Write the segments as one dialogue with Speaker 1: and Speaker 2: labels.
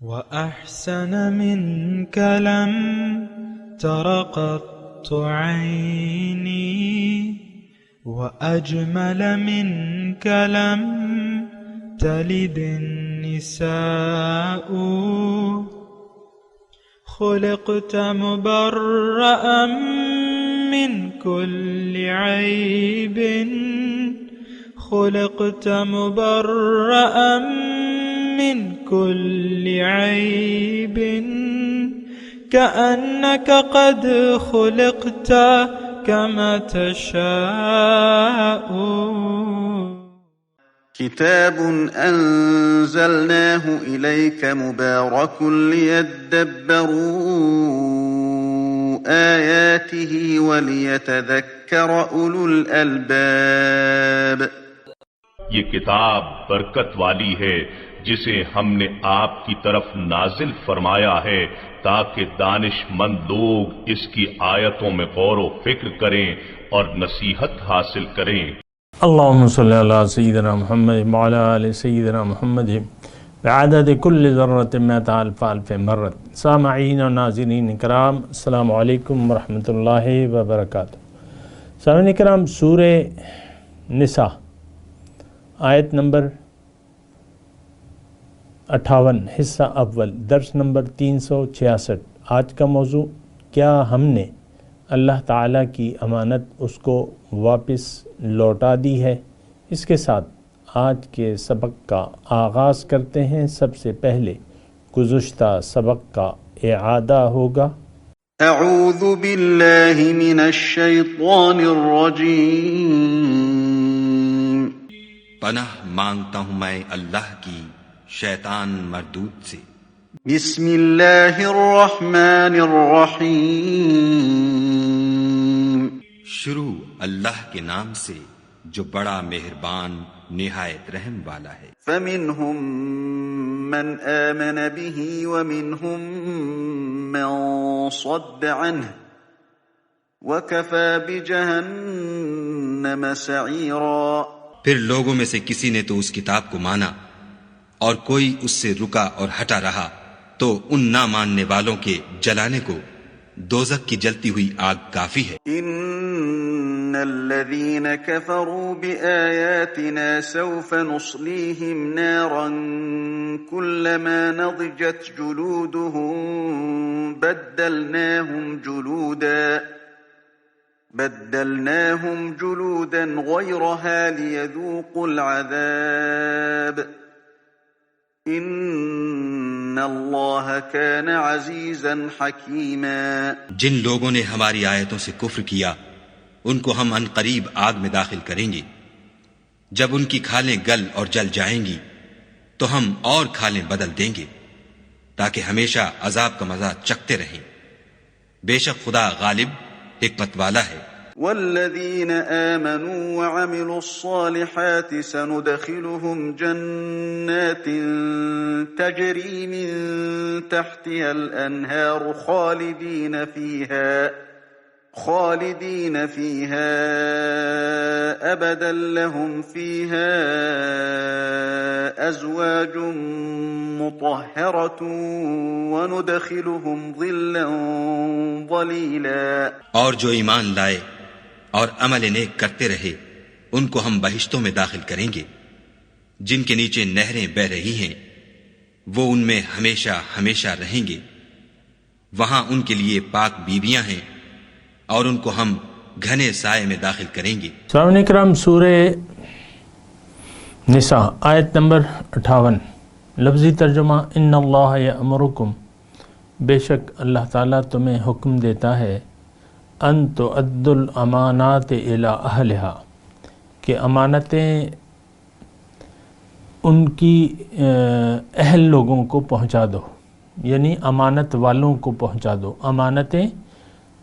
Speaker 1: وأحسن منك لم تر قط عيني وأجمل منك لم تلد النساء خلقت مبرأ من كل عيب خلقت مبرأ من كل عيب كأنك قد خلقت كما تشاء
Speaker 2: كتاب أنزلناه إليك مبارك ليدبروا آياته وليتذكر أولو الألباب
Speaker 3: یہ کتاب برکت والی ہے جسے ہم نے آپ کی طرف نازل فرمایا ہے تاکہ دانش مند لوگ اس کی آیتوں میں غور و فکر کریں اور نصیحت حاصل کریں۔
Speaker 4: اللهم صل على سيدنا محمد وعلى آل سيدنا محمد بعدد كل ذرة مئة ألف ألف مرة۔ سامعین و ناظرین کرام، السلام علیکم ورحمۃ اللہ وبرکاتہ۔ سامعین کرام، سورہ نساء آیت نمبر 58 حصہ اول، درس نمبر 366۔ آج کا موضوع، کیا ہم نے اللہ تعالیٰ کی امانت اس کو واپس لوٹا دی ہے؟ اس کے ساتھ آج کے سبق کا آغاز کرتے ہیں۔ سب سے پہلے گزشتہ سبق کا اعادہ ہوگا۔
Speaker 2: اعوذ باللہ من الشیطان الرجیم،
Speaker 5: پناہ مانگتا ہوں میں اللہ کی شیطان مردود سے۔
Speaker 2: بسم اللہ الرحمن الرحیم،
Speaker 5: شروع اللہ کے نام سے جو بڑا مہربان نہایت رحم والا ہے۔
Speaker 2: فمنہم من آمن به ومنہم من صد عنہ وکفى بجہنم سعیرا۔
Speaker 5: پھر لوگوں میں سے کسی نے تو اس کتاب کو مانا اور کوئی اس سے رکا اور ہٹا رہا، تو ان نہ ماننے والوں کے جلانے کو دوزخ کی جلتی ہوئی آگ کافی ہے۔
Speaker 2: ان الذين كفروا بآياتنا سوف نصليهم نارا كلما نضجت جلودهم بدلناهم جلودا غيرها ليذوقوا العذاب ان اللہ کان عزیزا حکیما۔
Speaker 5: جن لوگوں نے ہماری آیتوں سے کفر کیا ان کو ہم عن قریب آگ میں داخل کریں گے، جب ان کی کھالیں گل اور جل جائیں گی تو ہم اور کھالیں بدل دیں گے تاکہ ہمیشہ عذاب کا مزہ چکھتے رہیں۔ بے شک خدا غالب حکمت والا ہے۔
Speaker 2: والذین آمنوا وعملوا الصالحات سندخلهم جنات تجری من تحتها الانہار خالدین فیها ابدا لهم فیها ازواج مطہرۃ وندخلهم ظلا ظلیلا۔
Speaker 5: اور جو ایمان لائے اور عمل نیک کرتے رہے ان کو ہم بہشتوں میں داخل کریں گے جن کے نیچے نہریں بہ رہی ہیں، وہ ان میں ہمیشہ ہمیشہ رہیں گے، وہاں ان کے لیے پاک بیویاں ہیں اور ان کو ہم گھنے سائے میں داخل کریں گے۔
Speaker 4: سامعین کرام، سورہ نساء آیت نمبر 58، لفظی ترجمہ، ان اللہ یأمرکم، بے شک اللہ تعالیٰ تمہیں حکم دیتا ہے، ان تؤدوا الامانات الی اہلہا، کہ امانتیں ان کی اہل لوگوں کو پہنچا دو، یعنی امانت والوں کو پہنچا دو۔ امانتیں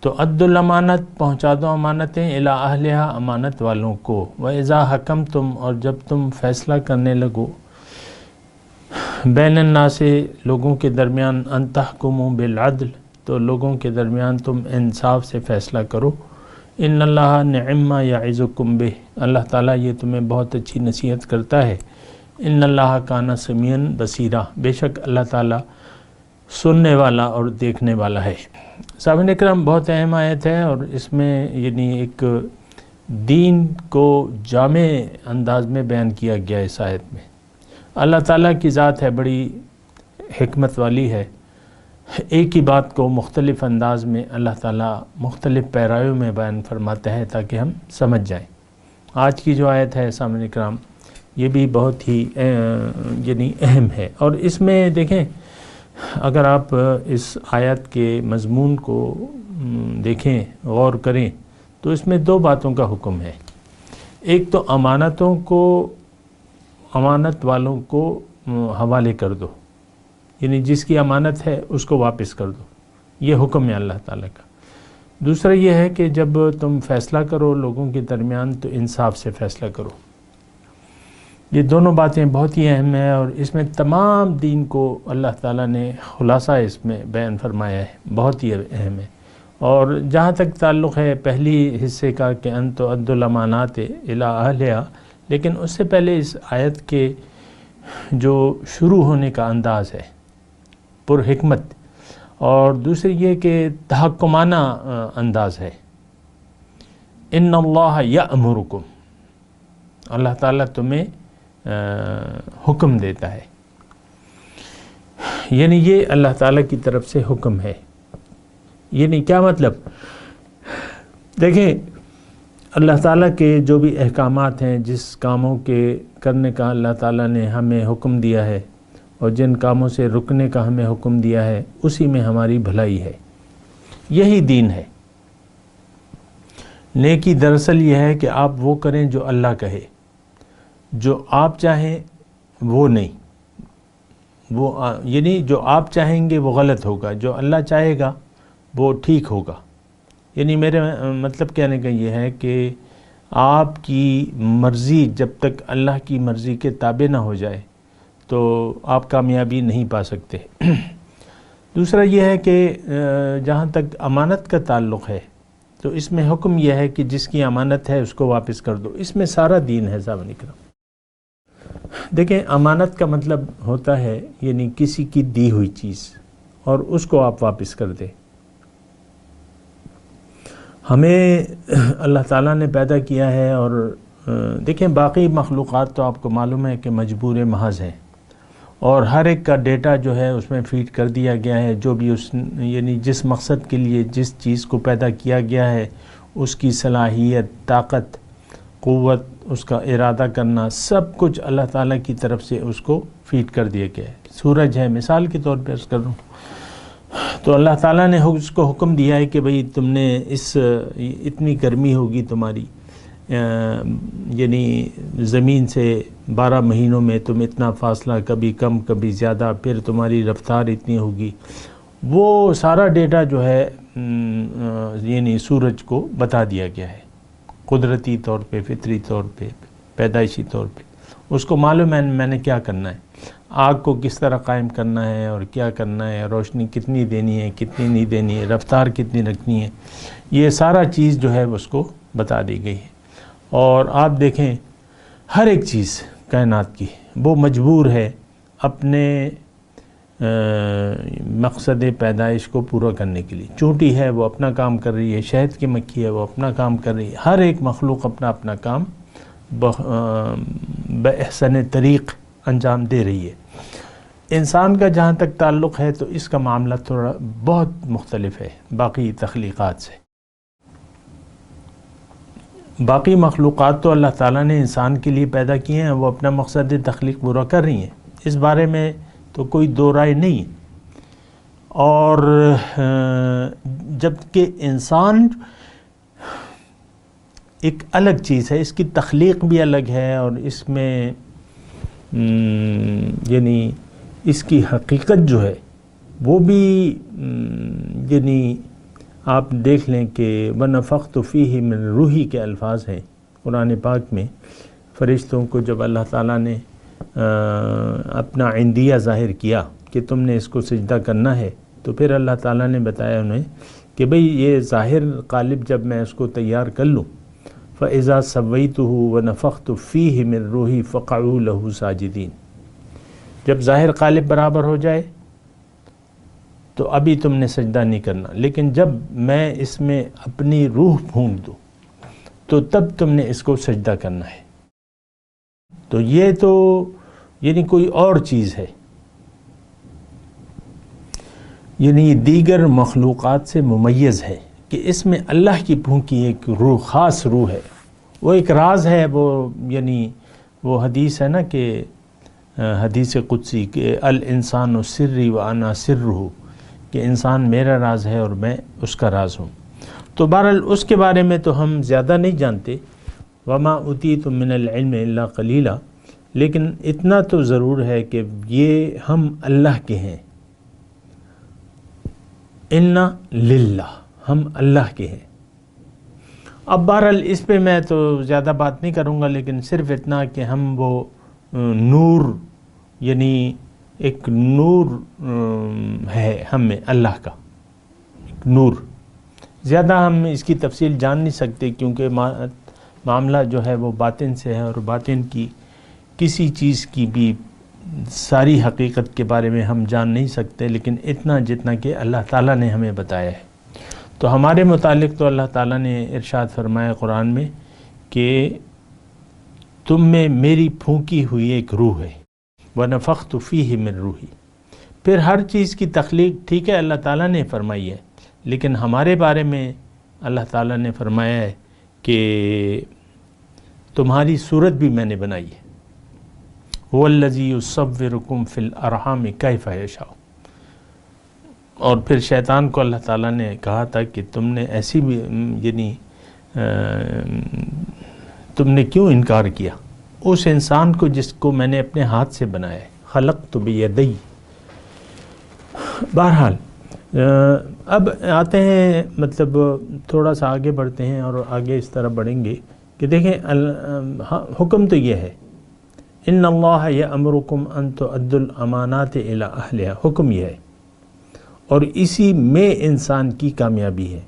Speaker 4: تو عد الامانت، پہنچا دو امانتیں، الی اہلہا، امانت والوں کو۔ وَإِذَا حَكَمْتُمْ، اور جب تم فیصلہ کرنے لگو، بین الناس، لوگوں کے درمیان، ان تحکموا بالعدل، تو لوگوں کے درمیان تم انصاف سے فیصلہ کرو۔ ان اللہ نعم ما یعظکم بہ، اللہ تعالیٰ یہ تمہیں بہت اچھی نصیحت کرتا ہے۔ ان اللہ کان سمیعا بصیرا، بے شک اللہ تعالیٰ سننے والا اور دیکھنے والا ہے۔ سامعین اکرام، بہت اہم آیت ہے اور اس میں یعنی ایک دین کو جامع انداز میں بیان کیا گیا ہے۔ اس آیت میں اللہ تعالیٰ کی ذات ہے، بڑی حکمت والی ہے، ایک ہی بات کو مختلف انداز میں اللہ تعالیٰ مختلف پیرایوں میں بیان فرماتا ہے تاکہ ہم سمجھ جائیں۔ آج کی جو آیت ہے سامعین اکرام، یہ بھی بہت ہی یعنی اہم ہے، اور اس میں دیکھیں اگر آپ اس آیت کے مضمون کو دیکھیں، غور کریں، تو اس میں دو باتوں کا حکم ہے۔ ایک تو امانتوں کو، امانت والوں کو حوالے کر دو، یعنی جس کی امانت ہے اس کو واپس کر دو، یہ حکم ہے اللہ تعالیٰ کا۔ دوسرا یہ ہے کہ جب تم فیصلہ کرو لوگوں کے درمیان تو انصاف سے فیصلہ کرو۔ یہ دونوں باتیں بہت ہی اہم ہیں، اور اس میں تمام دین کو اللہ تعالیٰ نے خلاصہ اس میں بیان فرمایا ہے، بہت ہی اہم ہے۔ اور جہاں تک تعلق ہے پہلی حصے کا کہ ان تؤدوا الامانات الی اہلہا، لیکن اس سے پہلے اس آیت کے جو شروع ہونے کا انداز ہے پر حکمت، اور دوسری یہ کہ تحکمانہ انداز ہے۔ ان اللہ یأمرکم، اللہ تعالیٰ تمہیں حکم دیتا ہے، یعنی یہ اللہ تعالیٰ کی طرف سے حکم ہے۔ یعنی کیا مطلب؟ دیکھیں اللہ تعالیٰ کے جو بھی احکامات ہیں، جس کاموں کے کرنے کا اللہ تعالیٰ نے ہمیں حکم دیا ہے اور جن کاموں سے رکنے کا ہمیں حکم دیا ہے، اسی میں ہماری بھلائی ہے، یہی دین ہے۔ نیکی دراصل یہ ہے کہ آپ وہ کریں جو اللہ کہے، جو آپ چاہیں وہ نہیں، وہ یعنی جو آپ چاہیں گے وہ غلط ہوگا، جو اللہ چاہے گا وہ ٹھیک ہوگا۔ یعنی میرے مطلب کہنے کا یہ ہے کہ آپ کی مرضی جب تک اللہ کی مرضی کے تابع نہ ہو جائے تو آپ کامیابی نہیں پا سکتے۔ دوسرا یہ ہے کہ جہاں تک امانت کا تعلق ہے تو اس میں حکم یہ ہے کہ جس کی امانت ہے اس کو واپس کر دو۔ اس میں سارا دین ہے سامنے کرام۔ دیکھیں امانت کا مطلب ہوتا ہے یعنی کسی کی دی ہوئی چیز اور اس کو آپ واپس کر دیں۔ ہمیں اللہ تعالیٰ نے پیدا کیا ہے، اور دیکھیں باقی مخلوقات تو آپ کو معلوم ہے کہ مجبور محض ہیں، اور ہر ایک کا ڈیٹا جو ہے اس میں فیڈ کر دیا گیا ہے، جو بھی اس یعنی جس مقصد کے لیے جس چیز کو پیدا کیا گیا ہے اس کی صلاحیت، طاقت، قوت، اس کا ارادہ کرنا، سب کچھ اللہ تعالیٰ کی طرف سے اس کو فیڈ کر دیا گیا ہے۔ سورج ہے مثال کے طور پہ عرض کر رہا ہوں، تو اللہ تعالیٰ نے اس کو حکم دیا ہے کہ بھئی تم نے اتنی گرمی ہوگی تمہاری، یعنی زمین سے 12 مہینوں میں تم اتنا فاصلہ، کبھی کم کبھی زیادہ، پھر تمہاری رفتار اتنی ہوگی، وہ سارا ڈیٹا جو ہے یعنی سورج کو بتا دیا گیا ہے، قدرتی طور پہ، فطری طور پہ، پیدائشی طور پہ۔ اس کو معلوم ہے میں نے کیا کرنا ہے، آگ کو کس طرح قائم کرنا ہے اور کیا کرنا ہے، روشنی کتنی دینی ہے، کتنی نہیں دینی ہے، رفتار کتنی رکھنی ہے، یہ سارا چیز جو ہے اس کو بتا دی گئی ہے۔ اور آپ دیکھیں ہر ایک چیز کائنات کی وہ مجبور ہے اپنے مقصد پیدائش کو پورا کرنے کے لیے۔ چونٹی ہے وہ اپنا کام کر رہی ہے، شہد کی مکھی ہے وہ اپنا کام کر رہی ہے، ہر ایک مخلوق اپنا اپنا کام بأحسن طریق انجام دے رہی ہے۔ انسان کا جہاں تک تعلق ہے تو اس کا معاملہ تھوڑا بہت مختلف ہے باقی تخلیقات سے۔ باقی مخلوقات تو اللہ تعالیٰ نے انسان کے لیے پیدا کیے ہیں، وہ اپنا مقصد تخلیق پورا کر رہی ہیں، اس بارے میں تو کوئی دو رائے نہیں۔ اور جبکہ انسان ایک الگ چیز ہے، اس کی تخلیق بھی الگ ہے، اور اس میں یعنی اس کی حقیقت جو ہے وہ بھی یعنی آپ دیکھ لیں کہ وَنَفَخْتُ فِيهِ مِن روحی کے الفاظ ہیں قرآن پاک میں۔ فرشتوں کو جب اللہ تعالیٰ نے اپنا عندیہ ظاہر کیا کہ تم نے اس کو سجدہ کرنا ہے، تو پھر اللہ تعالیٰ نے بتایا انہیں کہ بھئی یہ ظاہر قالب جب میں اس کو تیار کر لوں، فَإِذَا سَوَّيْتُهُ وَنَفَخْتُ فِيهِ مِن روحی فَقَعُوا لَهُ سَاجِدِينَ، جب ظاہر قالب برابر ہو جائے تو ابھی تم نے سجدہ نہیں کرنا، لیکن جب میں اس میں اپنی روح پھونک دوں تو تب تم نے اس کو سجدہ کرنا ہے۔ تو یہ تو یعنی کوئی اور چیز ہے، یعنی دیگر مخلوقات سے ممیز ہے کہ اس میں اللہ کی پھونکی ایک روح، خاص روح ہے، وہ ایک راز ہے۔ وہ یعنی وہ حدیث ہے نا کہ حدیث قدسی کہ الانسان سری وانا سرہ، کہ انسان میرا راز ہے اور میں اس کا راز ہوں۔ تو بہرحال اس کے بارے میں تو ہم زیادہ نہیں جانتے، وما اوتیتم من العلم الا قلیلا، لیکن اتنا تو ضرور ہے کہ یہ ہم اللہ کے ہیں، انا للہ، ہم اللہ کے ہیں۔ اب بہرحال اس پہ میں تو زیادہ بات نہیں کروں گا، لیکن صرف اتنا کہ ہم وہ نور، یعنی ایک نور ہے ہم میں اللہ کا، ایک نور۔ زیادہ ہم اس کی تفصیل جان نہیں سکتے کیونکہ معاملہ جو ہے وہ باطن سے ہے، اور باطن کی کسی چیز کی بھی ساری حقیقت کے بارے میں ہم جان نہیں سکتے، لیکن اتنا جتنا کہ اللہ تعالیٰ نے ہمیں بتایا ہے۔ تو ہمارے متعلق تو اللہ تعالیٰ نے ارشاد فرمایا قرآن میں کہ تم میں میری پھونکی ہوئی ایک روح ہے، وَنَفَخْتُ فِيهِ مِن روحی۔ پھر ہر چیز کی تخلیق ٹھیک ہے اللہ تعالیٰ نے فرمائی ہے، لیکن ہمارے بارے میں اللہ تعالیٰ نے فرمایا ہے کہ تمہاری صورت بھی میں نے بنائی ہے، هُوَ الَّذِي يُصَوِّرُكُمْ فِي الْأَرْحَامِ كَيْفَ يَشَاءُ۔ اور پھر شیطان کو اللہ تعالیٰ نے کہا تھا کہ تم نے ایسی بھی یعنی تم نے کیوں انکار کیا اس انسان کو جس کو میں نے اپنے ہاتھ سے بنایا ہے، خلقت بیدی۔ بہرحال اب آتے ہیں، مطلب تھوڑا سا آگے بڑھتے ہیں، اور آگے اس طرح بڑھیں گے کہ دیکھیں حکم تو یہ ہے، ان اللہ یأمرکم ان تؤدوا الامانات الی اہلہا، حکم یہ ہے، اور اسی میں انسان کی کامیابی ہے۔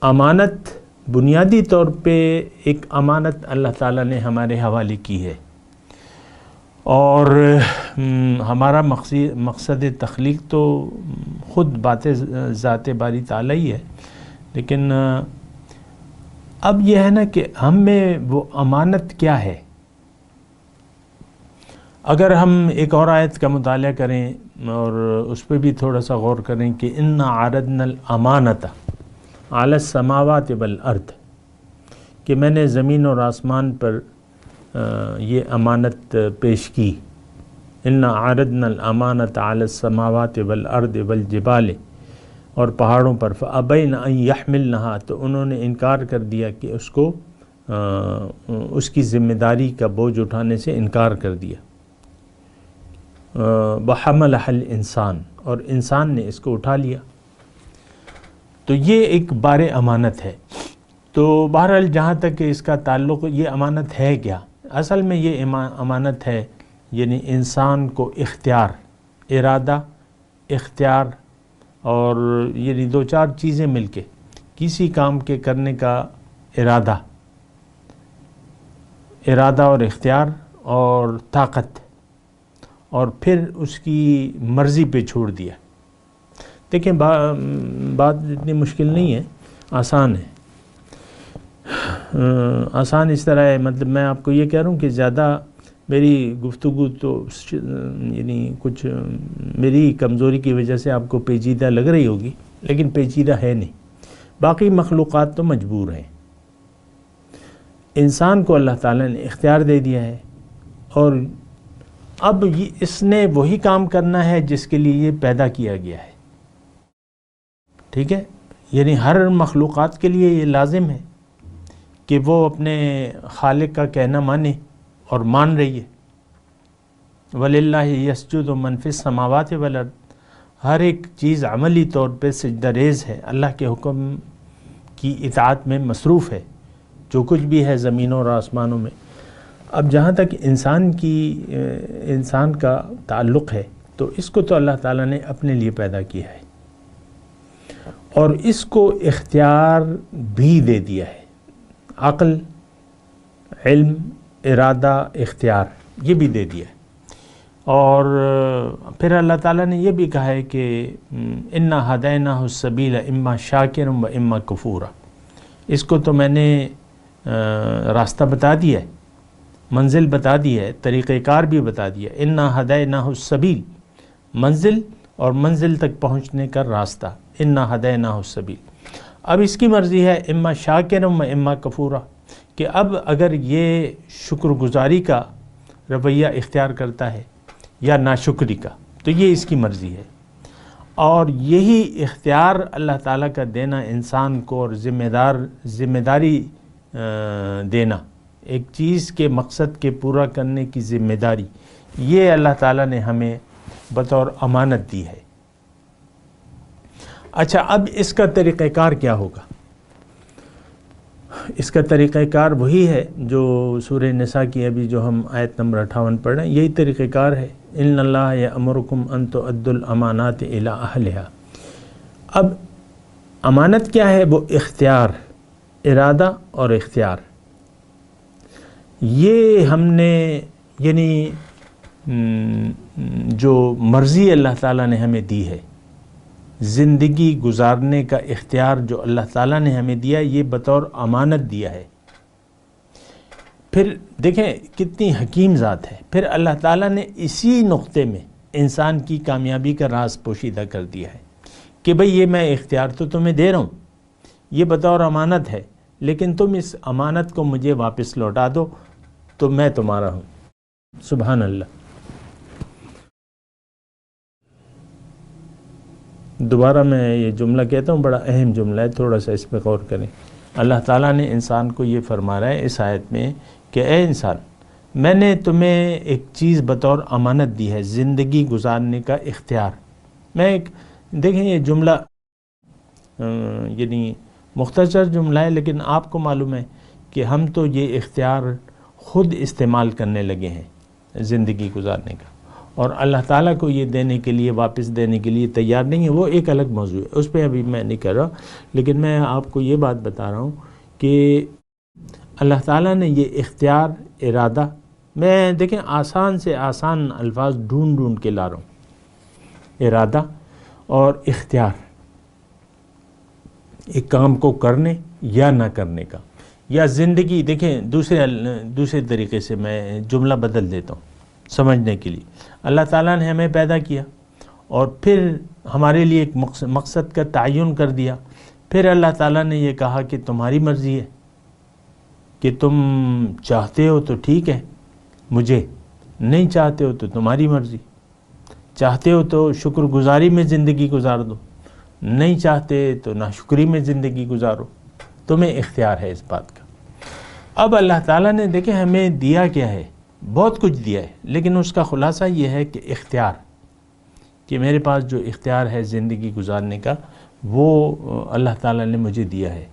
Speaker 4: امانت بنیادی طور پہ ایک امانت اللہ تعالیٰ نے ہمارے حوالے کی ہے، اور ہمارا مقصد تخلیق تو خود ذات باری تعالیٰ ہی ہے، لیکن اب یہ ہے نا کہ ہم میں وہ امانت کیا ہے۔ اگر ہم ایک اور آیت کا مطالعہ کریں اور اس پہ بھی تھوڑا سا غور کریں کہ اِنَّا عَرَضْنَا الْأَمَانَةَ عَلَى السَّمَاوَاتِ وَالْأَرْضِ، کہ میں نے زمین اور آسمان پر یہ امانت پیش کی، اِنَّا عَرَضْنَا الْأَمَانَةَ عَلَى السَّمَاوَاتِ وَالْأَرْضِ وَالْجِبَالِ، اور پہاڑوں پر، فَأَبَيْنَ أَن يَحْمِلْنَهَا، تو انہوں نے انکار کر دیا کہ اس کو اس کی ذمہ داری کا بوجھ اٹھانے سے انکار کر دیا، وَحَمَلَهَا الْإِنسان، اور انسان نے اس کو اٹھا لیا۔ تو یہ ایک بار امانت ہے۔ تو بہرحال جہاں تک اس کا تعلق، یہ امانت ہے کیا؟ اصل میں یہ امانت ہے یعنی انسان کو اختیار، ارادہ، اختیار، اور یعنی دو چار چیزیں مل کے کسی کام کے کرنے کا ارادہ اور اختیار اور طاقت، اور پھر اس کی مرضی پہ چھوڑ دیا۔ دیکھیں بات اتنی مشکل نہیں ہے، آسان ہے۔ آسان اس طرح ہے، مطلب میں آپ کو یہ کہہ رہا ہوں کہ زیادہ میری گفتگو تو یعنی کچھ میری کمزوری کی وجہ سے آپ کو پیچیدہ لگ رہی ہوگی، لیکن پیچیدہ ہے نہیں۔ باقی مخلوقات تو مجبور ہیں۔ انسان کو اللہ تعالیٰ نے اختیار دے دیا ہے، اور اب اس نے وہی کام کرنا ہے جس کے لیے یہ پیدا کیا گیا ہے، ٹھیک ہے؟ یعنی ہر مخلوقات کے لیے یہ لازم ہے کہ وہ اپنے خالق کا کہنا مانے، اور مان رہی ہے۔ وَلِلَّهِ يَسْجُدُ مَنْ فِي السَّمَاوَاتِ وَالْأَرْضِ، ہر ایک چیز عملی طور پہ سجدہ ریز ہے، اللہ کے حکم کی اطاعت میں مصروف ہے، جو کچھ بھی ہے زمینوں اور آسمانوں میں۔ اب جہاں تک انسان کا تعلق ہے، تو اس کو تو اللہ تعالیٰ نے اپنے لیے پیدا کیا ہے، اور اس کو اختیار بھی دے دیا ہے، عقل، علم، ارادہ، اختیار، یہ بھی دے دیا ہے۔ اور پھر اللہ تعالیٰ نے یہ بھی کہا ہے کہ انا ہدیناہ السبیل اما شاکرا و اما کفورا، اس کو تو میں نے راستہ بتا دیا ہے، منزل بتا دی ہے، طریقہ کار بھی بتا دیا، انا ہدیناہ السبیل، منزل اور منزل تک پہنچنے کا راستہ، انا ہدیناہ السبیل۔ اب اس کی مرضی ہے اما شاکرا و اما کفورا، کہ اب اگر یہ شکر گزاری کا رویہ اختیار کرتا ہے یا ناشکری کا، تو یہ اس کی مرضی ہے۔ اور یہی اختیار اللہ تعالیٰ کا دینا انسان کو، اور ذمہ داری دینا، ایک چیز کے مقصد کے پورا کرنے کی ذمہ داری، یہ اللہ تعالیٰ نے ہمیں بطور امانت دی ہے۔ اچھا، اب اس کا طریقہ کار کیا ہوگا؟ اس کا طریقہ کار وہی ہے جو سورہ نساء کی ابھی جو ہم آیت نمبر 58 پڑھ رہے ہیں، یہی طریقہ کار ہے، ان اللہ یأمرکم ان تؤدوا الامانات الی اہلہا۔ اب امانت کیا ہے؟ وہ اختیار، ارادہ اور اختیار، یہ ہم نے یعنی جو مرضی اللہ تعالیٰ نے ہمیں دی ہے، زندگی گزارنے کا اختیار جو اللہ تعالیٰ نے ہمیں دیا، یہ بطور امانت دیا ہے۔ پھر دیکھیں کتنی حکیم ذات ہے، پھر اللہ تعالیٰ نے اسی نقطے میں انسان کی کامیابی کا راز پوشیدہ کر دیا ہے کہ بھئی یہ میں اختیار تو تمہیں دے رہا ہوں، یہ بطور امانت ہے، لیکن تم اس امانت کو مجھے واپس لوٹا دو تو میں تمہارا ہوں۔ سبحان اللہ۔ دوبارہ میں یہ جملہ کہتا ہوں، بڑا اہم جملہ ہے، تھوڑا سا اس پہ غور کریں۔ اللہ تعالیٰ نے انسان کو یہ فرما رہا ہے اس آیت میں کہ اے انسان، میں نے تمہیں ایک چیز بطور امانت دی ہے، زندگی گزارنے کا اختیار۔ دیکھیں یہ جملہ یعنی مختصر جملہ ہے، لیکن آپ کو معلوم ہے کہ ہم تو یہ اختیار خود استعمال کرنے لگے ہیں زندگی گزارنے کا، اور اللہ تعالیٰ کو یہ دینے کے لیے، واپس دینے کے لیے تیار نہیں ہے، وہ ایک الگ موضوع ہے، اس پہ ابھی میں نہیں کر رہا، لیکن میں آپ کو یہ بات بتا رہا ہوں کہ اللہ تعالیٰ نے یہ اختیار، ارادہ، میں دیکھیں آسان سے آسان الفاظ ڈھونڈ کے لا رہا ہوں، ارادہ اور اختیار، ایک کام کو کرنے یا نہ کرنے کا، یا زندگی، دیکھیں دوسرے طریقے سے میں جملہ بدل دیتا ہوں سمجھنے کے لیے۔ اللہ تعالیٰ نے ہمیں پیدا کیا اور پھر ہمارے لیے ایک مقصد کا تعین کر دیا، پھر اللہ تعالیٰ نے یہ کہا کہ تمہاری مرضی ہے کہ تم چاہتے ہو تو ٹھیک ہے مجھے، نہیں چاہتے ہو تو تمہاری مرضی، چاہتے ہو تو شکر گزاری میں زندگی گزار دو، نہیں چاہتے تو ناشکری میں زندگی گزارو، تمہیں اختیار ہے اس بات کا۔ اب اللہ تعالیٰ نے دیکھیں ہمیں دیا کیا ہے، بہت کچھ دیا ہے، لیکن اس کا خلاصہ یہ ہے کہ اختیار، کہ میرے پاس جو اختیار ہے زندگی گزارنے کا، وہ اللہ تعالیٰ نے مجھے دیا ہے۔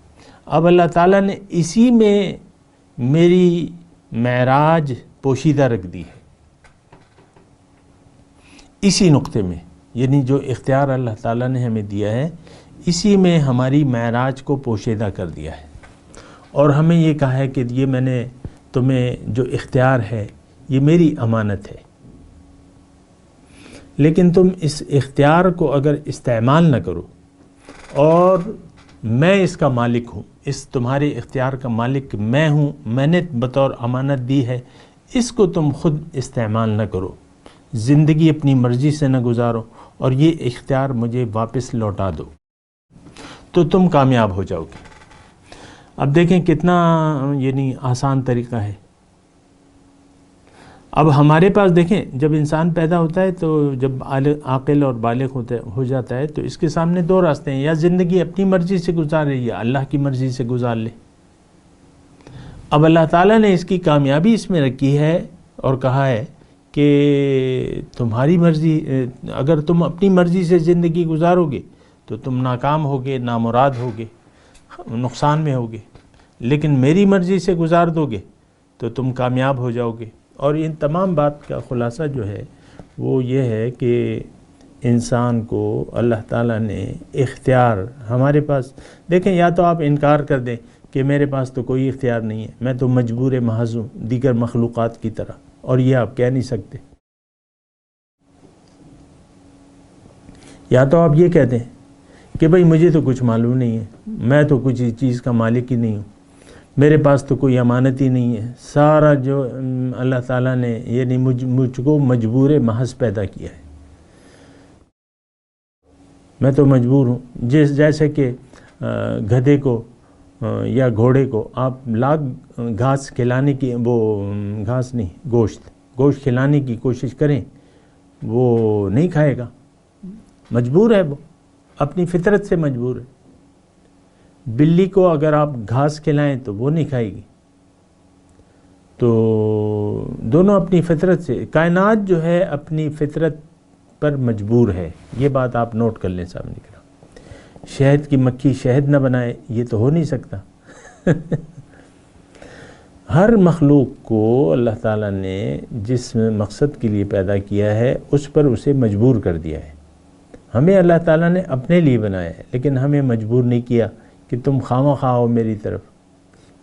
Speaker 4: اب اللہ تعالیٰ نے اسی میں میری معراج پوشیدہ رکھ دی ہے، اسی نقطے میں، یعنی جو اختیار اللہ تعالیٰ نے ہمیں دیا ہے، اسی میں ہماری معراج کو پوشیدہ کر دیا ہے، اور ہمیں یہ کہا ہے کہ یہ میں نے تمہیں جو اختیار ہے یہ میری امانت ہے، لیکن تم اس اختیار کو اگر استعمال نہ کرو، اور میں اس کا مالک ہوں، اس تمہارے اختیار کا مالک میں ہوں، میں نے بطور امانت دی ہے، اس کو تم خود استعمال نہ کرو، زندگی اپنی مرضی سے نہ گزارو، اور یہ اختیار مجھے واپس لوٹا دو، تو تم کامیاب ہو جاؤ گے۔ اب دیکھیں کتنا یعنی آسان طریقہ ہے۔ اب ہمارے پاس دیکھیں جب انسان پیدا ہوتا ہے تو جب عاقل اور بالغ ہو جاتا ہے تو اس کے سامنے دو راستے ہیں، یا زندگی اپنی مرضی سے گزارے یا اللہ کی مرضی سے گزار لے۔ اب اللہ تعالیٰ نے اس کی کامیابی اس میں رکھی ہے اور کہا ہے کہ تمہاری مرضی، اگر تم اپنی مرضی سے زندگی گزارو گے تو تم ناکام ہوگے، نامراد ہوگے، نقصان میں ہوگے، لیکن میری مرضی سے گزار دو گے تو تم کامیاب ہو جاؤ گے۔ اور ان تمام بات کا خلاصہ جو ہے وہ یہ ہے کہ انسان کو اللہ تعالیٰ نے اختیار ہمارے پاس، دیکھیں یا تو آپ انکار کر دیں کہ میرے پاس تو کوئی اختیار نہیں ہے، میں تو مجبور محض ہوں دیگر مخلوقات کی طرح، اور یہ آپ کہہ نہیں سکتے۔ یا تو آپ یہ کہتے ہیں کہ بھئی مجھے تو کچھ معلوم نہیں ہے، میں تو کچھ اس چیز کا مالک ہی نہیں ہوں، میرے پاس تو کوئی امانت ہی نہیں ہے، سارا جو اللہ تعالیٰ نے یعنی مجھ کو مجبور محض پیدا کیا ہے، میں تو مجبور ہوں. جیسے کہ گدھے کو یا گھوڑے کو آپ لاکھ گھاس کھلانے کی، وہ گھاس نہیں گوشت کھلانے کی کوشش کریں، وہ نہیں کھائے گا، مجبور ہے، وہ اپنی فطرت سے مجبور ہے. بلی کو اگر آپ گھاس کھلائیں تو وہ نہیں کھائے گی. تو دونوں اپنی فطرت سے، کائنات جو ہے اپنی فطرت پر مجبور ہے. یہ بات آپ نوٹ کر لیں سامنے کی طرف. شہد کی مکھی شہد نہ بنائے، یہ تو ہو نہیں سکتا. ہر مخلوق کو اللہ تعالیٰ نے جس مقصد کے لیے پیدا کیا ہے اس پر اسے مجبور کر دیا ہے. ہمیں اللہ تعالیٰ نے اپنے لیے بنایا ہے، لیکن ہمیں مجبور نہیں کیا کہ تم خواہ آؤ میری طرف.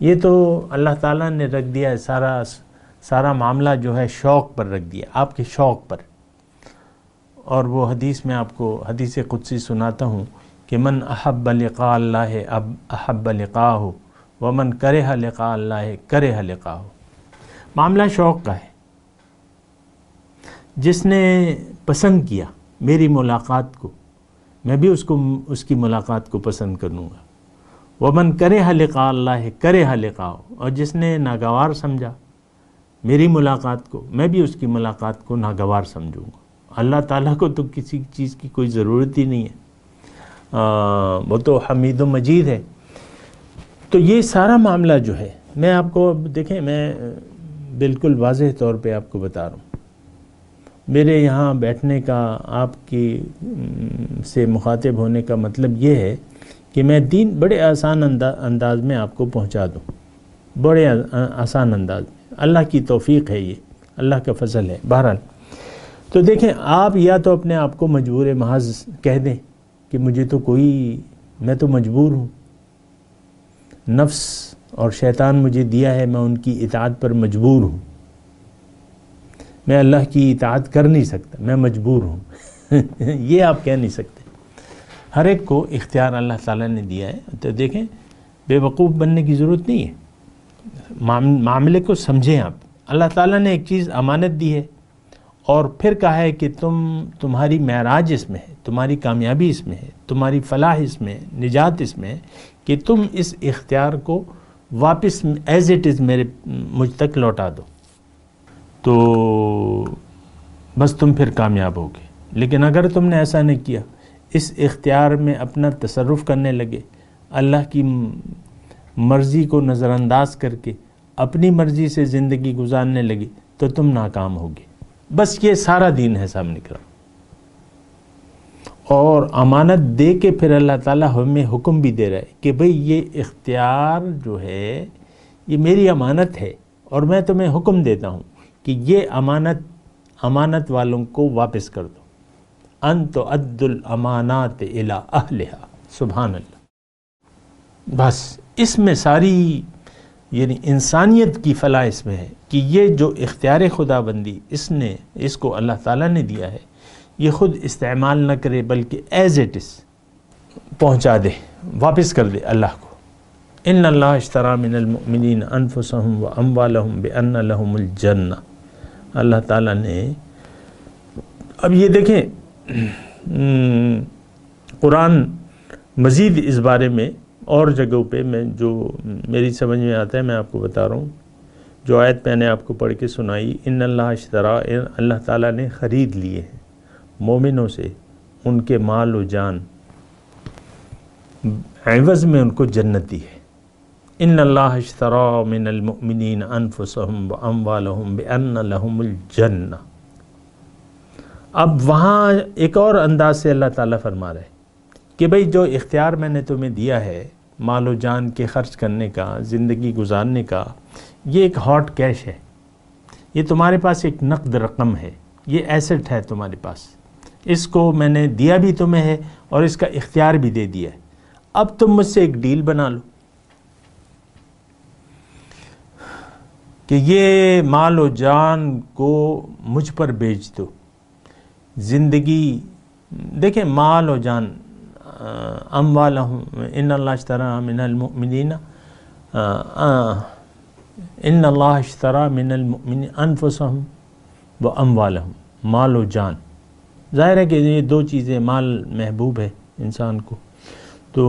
Speaker 4: یہ تو اللہ تعالیٰ نے رکھ دیا ہے، سارا معاملہ جو ہے شوق پر رکھ دیا، آپ کے شوق پر. اور وہ حدیث میں آپ کو حدیث قدسی سناتا ہوں کہ من احب لقاء اللہ احب لقاءہ ومن کرہ لقاء اللہ کرہ لقاءہ. معاملہ شوق کا ہے. جس نے پسند کیا میری ملاقات کو، میں بھی اس کی ملاقات کو پسند کروں گا. ومن کرہ لقاء اللہ کرہ لقاءہ. اور جس نے ناگوار سمجھا میری ملاقات کو، میں بھی اس کی ملاقات کو ناگوار سمجھوں گا. اللہ تعالیٰ کو تو کسی چیز کی کوئی ضرورت ہی نہیں ہے، وہ تو حمید و مجید ہے. تو یہ سارا معاملہ جو ہے، میں آپ کو دیکھیں، میں بالکل واضح طور پہ آپ کو بتا رہا ہوں. میرے یہاں بیٹھنے کا، آپ کی سے مخاطب ہونے کا مطلب یہ ہے کہ میں دین بڑے آسان انداز میں آپ کو پہنچا دوں، بڑے آسان انداز میں. اللہ کی توفیق ہے، یہ اللہ کا فضل ہے. بہرحال تو دیکھیں، آپ یا تو اپنے آپ کو مجبور محض کہہ دیں کہ مجھے تو میں تو مجبور ہوں، نفس اور شیطان مجھے دیا ہے، میں ان کی اطاعت پر مجبور ہوں، میں اللہ کی اطاعت کر نہیں سکتا، میں مجبور ہوں. یہ آپ کہہ نہیں سکتے. ہر ایک کو اختیار اللہ تعالیٰ نے دیا ہے. تو دیکھیں، بے وقوف بننے کی ضرورت نہیں ہے. معاملے کو سمجھیں آپ. اللہ تعالیٰ نے ایک چیز امانت دی ہے اور پھر کہا ہے کہ تمہاری معراج اس میں ہے، تمہاری کامیابی اس میں ہے، تمہاری فلاح اس میں ہے، نجات اس میں ہے کہ تم اس اختیار کو واپس ایز اٹ از مجھ تک لوٹا دو. تو بس تم پھر کامیاب ہوگے. لیکن اگر تم نے ایسا نہیں کیا، اس اختیار میں اپنا تصرف کرنے لگے، اللہ کی مرضی کو نظر انداز کر کے اپنی مرضی سے زندگی گزارنے لگے، تو تم ناکام ہوگے. بس یہ سارا دین ہے سامنے کا. اور امانت دے کے پھر اللہ تعالیٰ ہمیں حکم بھی دے رہا ہے کہ بھئی یہ اختیار جو ہے یہ میری امانت ہے، اور میں تمہیں حکم دیتا ہوں کہ یہ امانت والوں کو واپس کر دو. ان تؤدوا الامانات الی اہلہا. سبحان اللہ. بس اس میں ساری یعنی انسانیت کی فلاح اس میں ہے کہ یہ جو اختیار خدا بندی اس کو اللہ تعالیٰ نے دیا ہے، یہ خود استعمال نہ کرے بلکہ ایز اٹ از پہنچا دے، واپس کر دے اللہ کو. ان اللہ اشتری من المؤمنین انفسهم واموالهم بان لهم الجنہ. اللہ تعالیٰ نے اب یہ دیکھیں، قرآن مزید اس بارے میں اور جگہوں پہ میں جو میری سمجھ میں آتا ہے میں آپ کو بتا رہا ہوں. جو آیت میں نے آپ کو پڑھ کے سنائی، ان اللہ اشتری، اللہ تعالیٰ نے خرید لیے ہیں مومنوں سے ان کے مال و جان، عوض میں ان کو جنت دی ہے. ان اللہ اشتری من المؤمنین انفسهم واموالهم بان لهم الجنہ. اب وہاں ایک اور انداز سے اللہ تعالیٰ فرما رہے ہیں کہ بھئی جو اختیار میں نے تمہیں دیا ہے مال و جان کے خرچ کرنے کا، زندگی گزارنے کا، یہ ایک ہاٹ کیش ہے، یہ تمہارے پاس ایک نقد رقم ہے، یہ ایسٹ ہے تمہارے پاس. اس کو میں نے دیا بھی تمہیں ہے اور اس کا اختیار بھی دے دیا ہے. اب تم مجھ سے ایک ڈیل بنا لو کہ یہ مال و جان کو مجھ پر بیچ دو، زندگی دیکھیں مال و جان، اموالہم ان اللہ اشترى من المؤمنین ان اللہ اشترى من المؤمنین انفسہم و اموالہم، مال و جان. ظاہر ہے کہ یہ دو چیزیں، مال محبوب ہے انسان کو، تو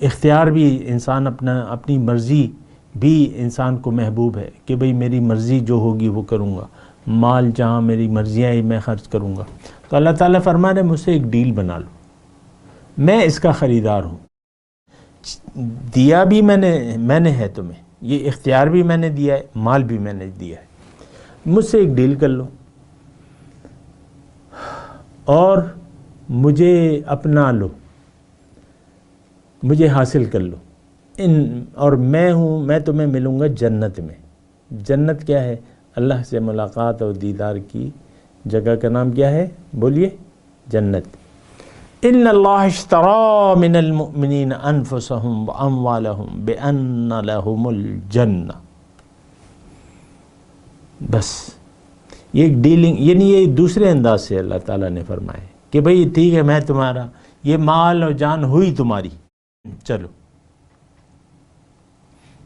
Speaker 4: اختیار بھی انسان اپنی مرضی بھی انسان کو محبوب ہے کہ بھئی میری مرضی جو ہوگی وہ کروں گا، مال جہاں میری مرضیاں ہی میں خرچ کروں گا. تو اللہ تعالیٰ فرما رہے مجھ سے ایک ڈیل بنا لو، میں اس کا خریدار ہوں، دیا بھی میں نے ہے تمہیں، یہ اختیار بھی میں نے دیا ہے، مال بھی میں نے دیا ہے، مجھ سے ایک ڈیل کر لو اور مجھے اپنا لو، مجھے حاصل کر لو، اور میں تمہیں ملوں گا جنت میں. جنت کیا ہے؟ اللہ سے ملاقات اور دیدار کی جگہ کا نام کیا ہے؟ بولیے، جنت. ان اللہ اشترى من المؤمنین انفسهم واموالهم بان لهم الجنہ. بس یہ ایک ڈیلنگ، یعنی یہ دوسرے انداز سے اللہ تعالیٰ نے فرمایا کہ بھئی ٹھیک ہے میں تمہارا، یہ مال اور جان ہوئی تمہاری، چلو.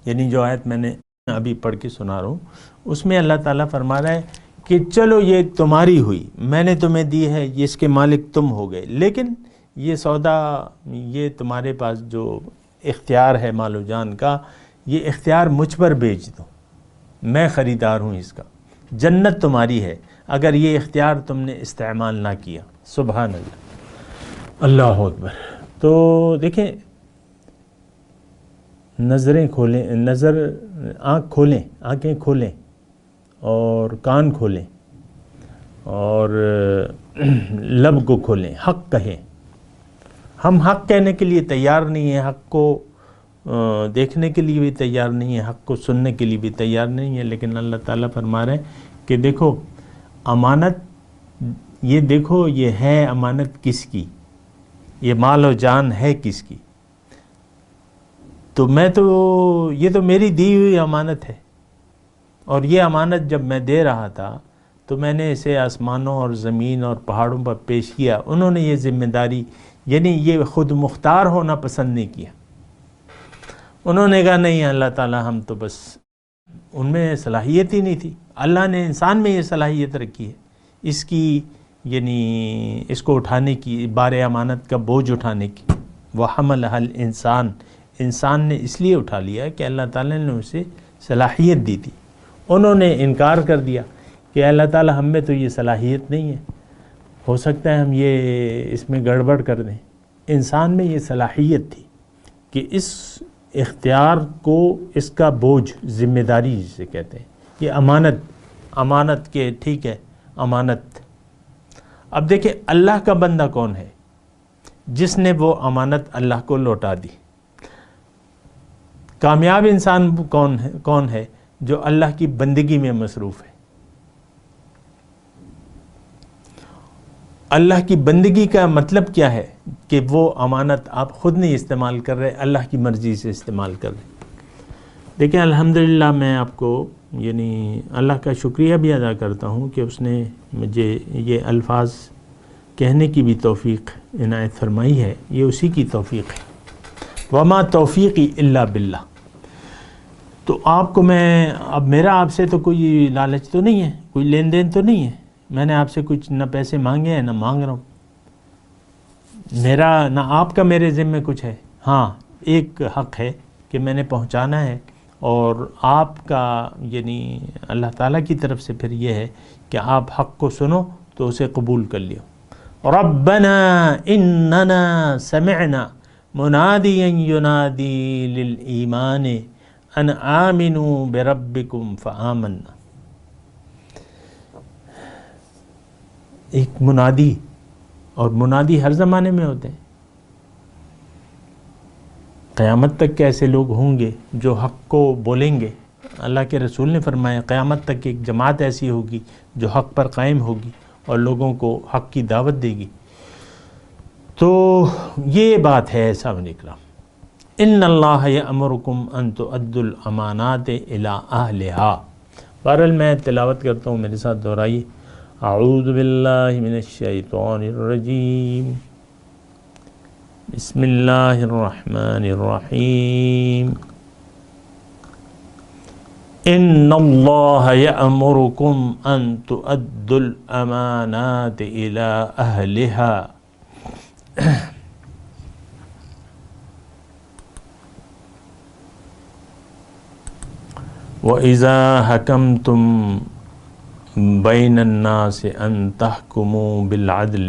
Speaker 4: یعنی جو آیت میں نے ابھی پڑھ کے سنا رہا ہوں اس میں اللہ تعالیٰ فرما رہا ہے کہ چلو یہ تمہاری ہوئی، میں نے تمہیں دی ہے، یہ اس کے مالک تم ہو گئے، لیکن یہ سودا، یہ تمہارے پاس جو اختیار ہے مال و جان کا، یہ اختیار مجھ پر بیچ دو، میں خریدار ہوں اس کا. جنت تمہاری ہے اگر یہ اختیار تم نے استعمال نہ کیا. سبحان اللہ، اللہ اکبر. تو دیکھیں، نظریں کھولیں، آنکھ کھولیں، آنکھیں کھولیں اور کان کھولیں اور لب کو کھولیں، حق کہیں. ہم حق کہنے کے لیے تیار نہیں ہیں، حق کو دیکھنے کے لیے بھی تیار نہیں ہے، حق کو سننے کے لیے بھی تیار نہیں ہے، لیکن اللہ تعالیٰ فرما رہے ہیں کہ دیکھو امانت، یہ دیکھو یہ ہے امانت کس کی، یہ مال و جان ہے کس کی. تو یہ تو میری دی ہوئی امانت ہے، اور یہ امانت جب میں دے رہا تھا تو میں نے اسے آسمانوں اور زمین اور پہاڑوں پر پیش کیا، انہوں نے یہ ذمہ داری، یعنی یہ خود مختار ہونا پسند نہیں کیا. انہوں نے کہا نہیں اللہ تعالیٰ ہم تو بس، ان میں صلاحیت ہی نہیں تھی. اللہ نے انسان میں یہ صلاحیت رکھی ہے اس کی، یعنی اس کو اٹھانے کی، بار امانت کا بوجھ اٹھانے کی. وَحَمَلَهَا الْإِنسان، انسان نے اس لیے اٹھا لیا کہ اللہ تعالیٰ نے اسے صلاحیت دی تھی. انہوں نے انکار کر دیا کہ اللہ تعالیٰ ہم میں تو یہ صلاحیت نہیں ہے، ہو سکتا ہے ہم یہ اس میں گڑبڑ کر دیں. انسان میں یہ صلاحیت تھی کہ اس اختیار کو، اس کا بوجھ، ذمہ داری جسے کہتے ہیں، یہ امانت کے، ٹھیک ہے امانت. اب دیکھیں اللہ کا بندہ کون ہے جس نے وہ امانت اللہ کو لوٹا دی. کامیاب انسان کون ہے جو اللہ کی بندگی میں مصروف ہے. اللہ کی بندگی کا مطلب کیا ہے کہ وہ امانت آپ خود نہیں استعمال کر رہے، اللہ کی مرضی سے استعمال کر رہے. دیکھیں الحمدللہ میں آپ کو یعنی اللہ کا شکریہ بھی ادا کرتا ہوں کہ اس نے مجھے یہ الفاظ کہنے کی بھی توفیق عنایت فرمائی ہے. یہ اسی کی توفیق ہے. وما توفیقی الا باللہ. تو آپ کو اب میرا آپ سے تو کوئی لالچ تو نہیں ہے، کوئی لین دین تو نہیں ہے، میں نے آپ سے کچھ نہ پیسے مانگے ہیں نہ مانگ رہا ہوں، میرا نہ آپ کا میرے ذمہ کچھ ہے. ہاں ایک حق ہے کہ میں نے پہنچانا ہے، اور آپ کا یعنی اللہ تعالیٰ کی طرف سے پھر یہ ہے کہ آپ حق کو سنو تو اسے قبول کر لیو. ربنا اننا سمعنا منادیا ینادی للایمان ان آمنوا بربکم فآمنا. ایک منادی، اور منادی ہر زمانے میں ہوتے ہیں. قیامت تک کے ایسے لوگ ہوں گے جو حق کو بولیں گے. اللہ کے رسول نے فرمایا قیامت تک ایک جماعت ایسی ہوگی جو حق پر قائم ہوگی اور لوگوں کو حق کی دعوت دے گی. تو یہ بات ہے سامنے کرام. ان اللہ یأمرکم ان تؤدوا الامانات الی اہلہا. بہرحال میں تلاوت کرتا ہوں، میرے ساتھ دہرائیے. اعوذ باللہ من الشیطان الرجیم بسم اللہ الرحمن الرحیم ان اللہ یأمرکم ان تؤدوا الامانات الی اہلها وَإِذَا حَكَمْتُمْ بَيْنَ النَّاسِ أَن تَحْكُمُوا بِالْعَدْلِ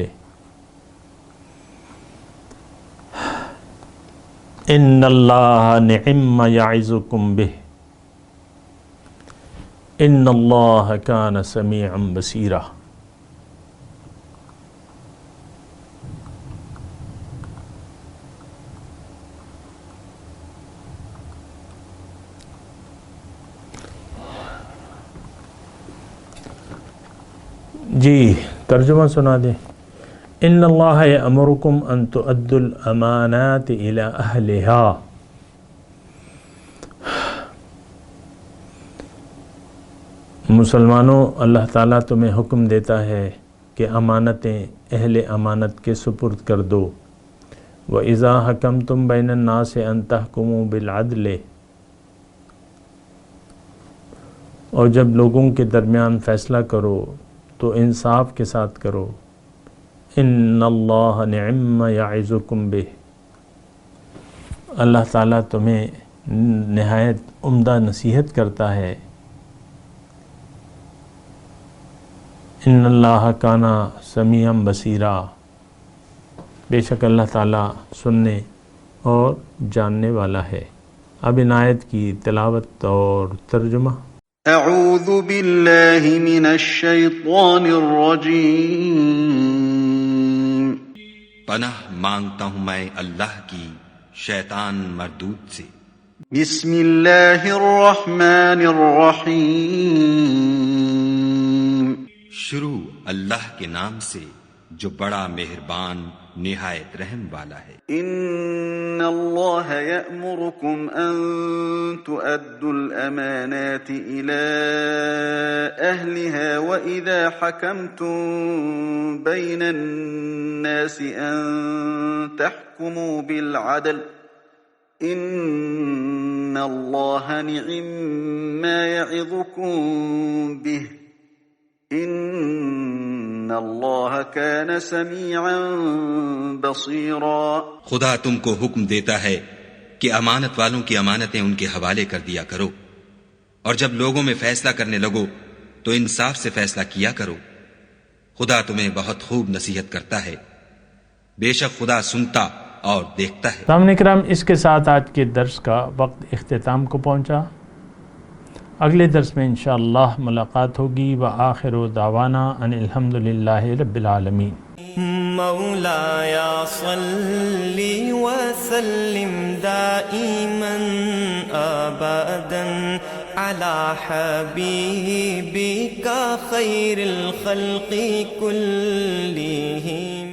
Speaker 4: إِنَّ اللَّهَ نِعِمَّ يَعِظُكُمْ بِهِ إِنَّ اللَّهَ كَانَ سَمِيعًا بَصِيرًا۔ جی ترجمہ سنا دیں۔ ان اللہ یأمرکم ان تؤدوا الامانات الی اہلها، مسلمانوں اللہ تعالیٰ تمہیں حکم دیتا ہے کہ امانتیں اہل امانت کے سپرد کر دو۔ وَإِذَا حَكَمْتُمْ بَيْنَ النَّاسِ أَن تَحْكُمُوا بِالْعَدْلِ، اور جب لوگوں کے درمیان فیصلہ کرو تو انصاف کے ساتھ کرو۔ ان اللہ نعم یعظکم بہ، اللہ تعالیٰ تمہیں نہایت عمدہ نصیحت کرتا ہے۔ ان اللہ کان سمیعا بصیرا، بے شک اللہ تعالیٰ سننے اور جاننے والا ہے۔ اب ان آیت کی تلاوت اور ترجمہ۔
Speaker 2: اعوذ باللہ من الشیطان الرجیم،
Speaker 5: پناہ مانگتا ہوں میں اللہ کی شیطان مردود سے۔
Speaker 2: بسم اللہ الرحمن الرحیم،
Speaker 5: شروع اللہ کے نام سے جو بڑا مہربان نہایت رحم والا ہے۔
Speaker 2: ان اللہ یأمرکم ان تؤدوا الامانات الى اہلها واذا حکمتم بین الناس ان تحکموا بالعدل ان اللہ نعم ما یعظکم به ان اللہ کان سمیعا بصیرا۔
Speaker 5: خدا تم کو حکم دیتا ہے کہ امانت والوں کی امانتیں ان کے حوالے کر دیا کرو، اور جب لوگوں میں فیصلہ کرنے لگو تو انصاف سے فیصلہ کیا کرو۔ خدا تمہیں بہت خوب نصیحت کرتا ہے، بے شک خدا سنتا اور دیکھتا ہے۔
Speaker 4: سامعین کرام، اس کے ساتھ آج کے درس کا وقت اختتام کو پہنچا۔ اگلے درس میں انشاءاللہ ملاقات ہوگی۔ وآخر دعوانا ان الحمدللہ رب العالمین۔
Speaker 1: مولاي صل وسلم دائما أبدا على حبيبك خير الخلق كلهم۔